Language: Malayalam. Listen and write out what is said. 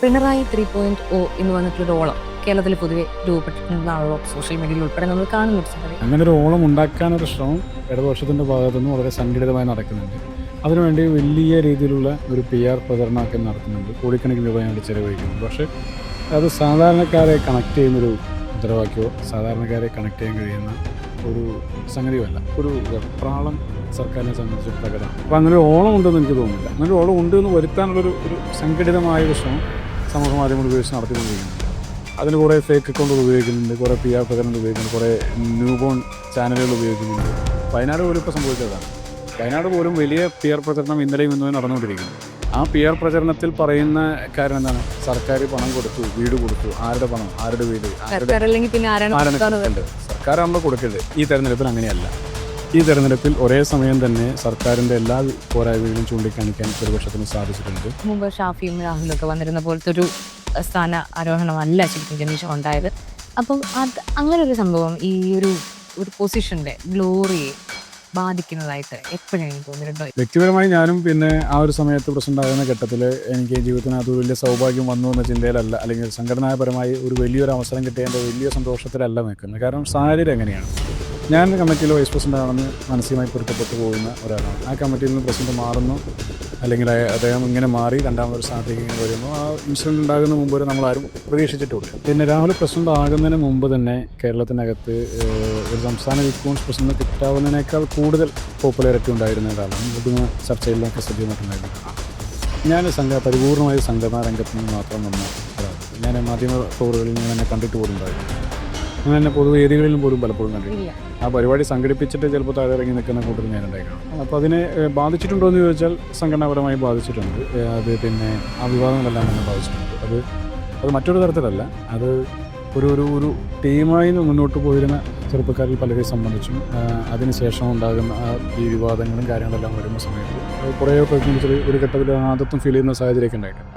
പിണറായി 3.0 എന്ന് പറഞ്ഞിട്ടൊരു ഓളം കേരളത്തിൽ പൊതുവെ രൂപപ്പെട്ടിട്ടുണ്ടാണല്ലോ. സോഷ്യൽ മീഡിയയിൽ ഉൾപ്പെടെ നമ്മൾ കാണുന്നുണ്ട് സംഗതി. അങ്ങനെ ഒരു ഓളം ഉണ്ടാക്കാനൊരു ശ്രമം ഇടതുപക്ഷത്തിൻ്റെ ഭാഗത്തുനിന്ന് വളരെ സംഘടിതമായി നടക്കുന്നുണ്ട്. അതിനുവേണ്ടി വലിയ രീതിയിലുള്ള ഒരു PR പ്രചരണമൊക്കെ നടത്തുന്നുണ്ട്. കോടിക്കണക്കിന് രൂപ ഞങ്ങൾ ചിലവഴിക്കുന്നുണ്ട്. പക്ഷേ അത് സാധാരണക്കാരെ കണക്ട് ചെയ്യുന്നൊരു മുദ്രാവാക്യമോ സാധാരണക്കാരെ കണക്ട് ചെയ്യാൻ കഴിയുന്ന ഒരു സംഗതിയുമല്ല. ഒരു വെപ്രാളം സർക്കാരിനെ സംബന്ധിച്ച് പ്രകടനം. അപ്പോൾ അങ്ങനെ ഒരു ഓളം ഉണ്ടെന്ന് എനിക്ക് തോന്നുന്നില്ല. അങ്ങനെ ഒരു ഓളം ഉണ്ട് എന്ന് വരുത്താനുള്ളൊരു സംഘടിതമായ ഒരു ശ്രമം സമൂഹ മാധ്യമങ്ങൾ ഉപയോഗിച്ച് നടത്തിക്കൊണ്ടിരിക്കുന്നുണ്ട്. അതിന് കുറേ ഫേക്ക് അക്കൗണ്ടുകൾ ഉപയോഗിക്കുന്നുണ്ട്, കുറേ PR പ്രചരണങ്ങൾ ഉപയോഗിക്കുന്നുണ്ട്, കുറേ ന്യൂബോൺ ചാനലുകൾ ഉപയോഗിക്കുന്നുണ്ട്. വയനാട് പോലും ഇപ്പോൾ സംഭവിച്ചതാണ്. വയനാട് പോലും വലിയ PR പ്രചരണം ഇന്നലെയും ഇന്നും നടന്നുകൊണ്ടിരിക്കുന്നു. ആ PR പ്രചരണത്തിൽ പറയുന്ന കാര്യം എന്താണ്? സർക്കാർ പണം കൊടുത്തു, വീട് കൊടുത്തു. ആരുടെ പണം, ആരുടെ വീട്, സർക്കാരാണല്ലോ കൊടുക്കേണ്ടത്. ഈ തെരഞ്ഞെടുപ്പിൽ അങ്ങനെയല്ല. ഈ തെരഞ്ഞെടുപ്പിൽ ഒരേ സമയം തന്നെ സർക്കാരിൻ്റെ എല്ലാ പോരായ്മകളും ചൂണ്ടിക്കാണിക്കാൻ പ്രതിപക്ഷത്തിന് സാധിച്ചിട്ടുണ്ട്. മുമ്പ് ഷാഫിയും രാഹുലും ഒക്കെ വന്നിരുന്ന പോലത്തെ ഒരു സ്ഥാന ആരോഹണമല്ല ശരിക്കും ജനീഷ് ഉണ്ടായത്. അപ്പം അത് അങ്ങനെ ഒരു സംഭവം ഈ ഒരു പൊസിഷൻ്റെ ഗ്ലോറിയെ ബാധിക്കുന്നതായിട്ട് എപ്പോഴെങ്കിലും തോന്നിയിട്ടുണ്ടോ? വ്യക്തിപരമായി ഞാനും പിന്നെ ആ ഒരു സമയത്ത് പ്രസിഡന്റ് ആകുന്ന ഘട്ടത്തിൽ എനിക്ക് ജീവിതത്തിനകത്ത് വലിയ സൗഭാഗ്യം വന്നു എന്ന ചിന്തയിലല്ല, അല്ലെങ്കിൽ സംഘടനാപരമായി ഒരു വലിയൊരു അവസരം കിട്ടിയതിൻ്റെ വലിയ സന്തോഷത്തിലല്ല നിൽക്കുന്നത്. കാരണം സാഹചര്യം എങ്ങനെയാണ്? ഞാൻ കമ്മിറ്റിയിൽ വൈസ് പ്രസിഡന്റ് ആണെന്ന് മാനസികമായി പൊരുത്തപ്പെട്ടു പോകുന്ന ഒരാളാണ്. ആ കമ്മിറ്റിയിൽ നിന്ന് പ്രസിഡന്റ് മാറുന്നു, അല്ലെങ്കിൽ അദ്ദേഹം ഇങ്ങനെ മാറി രണ്ടാമതൊരു സ്ഥാനത്തേക്ക് ഇങ്ങനെ വരുന്നു. ആ ഇൻസിഡൻറ്റ് ഉണ്ടാകുന്ന മുമ്പ് വരെ നമ്മളാരും പ്രതീക്ഷിച്ചിട്ടില്ല. പിന്നെ രാഹുൽ പ്രസിഡന്റ് ആകുന്നതിന് മുമ്പ് തന്നെ കേരളത്തിനകത്ത് ഒരു സംസ്ഥാന വിക്കോൺസ് പ്രസിഡന്റ് കിട്ടാവുന്നതിനേക്കാൾ കൂടുതൽ പോപ്പുലാരിറ്റി ഉണ്ടായിരുന്ന ഒരാളാണ്. പൊതുവെ ചർച്ചയിലൊക്കെ സജീവമായിട്ടുണ്ടായിരുന്നു. ഞാൻ പരിപൂർണമായി സംഘടനാ രംഗത്ത് നിന്ന് മാത്രം വന്ന ഒരാളാണ്. ഞാൻ മാധ്യമ ഫ്ലോറുകളിൽ ഞാൻ എന്നെ കണ്ടിട്ട് പോലും ഉണ്ടായിരുന്നു. അങ്ങനെ തന്നെ പൊതുവേദികളിലും പോലും പലപ്പോഴും കണ്ടിട്ടില്ല. ആ പരിപാടി സംഘടിപ്പിച്ചിട്ട് ചിലപ്പോൾ താഴെ ഇറങ്ങി നിൽക്കുന്ന കൂട്ടത്തിൽ ഞാൻ ഉണ്ടായിരിക്കണം. അപ്പോൾ അതിനെ ബാധിച്ചിട്ടുണ്ടോ എന്ന് ചോദിച്ചാൽ സംഘടനാപരമായി ബാധിച്ചിട്ടുണ്ട്. അത് പിന്നെ ആ വിവാദങ്ങളെല്ലാം തന്നെ ബാധിച്ചിട്ടുണ്ട്. അത് മറ്റൊരു തരത്തിലല്ല, അത് ഒരു ടീമായി മുന്നോട്ട് പോയിരുന്ന ചെറുപ്പക്കാരിൽ പലരെ സംബന്ധിച്ചും അതിനുശേഷം ഉണ്ടാകുന്ന ഈ വിവാദങ്ങളും കാര്യങ്ങളെല്ലാം വരുന്ന സമയത്ത് കുറേ പ്രതിനിധികൾ ഒരു ഘട്ടത്തിൽ ആദത്വം ഫീൽ ചെയ്യുന്ന സാഹചര്യമൊക്കെ ഉണ്ടായിട്ടുണ്ട്.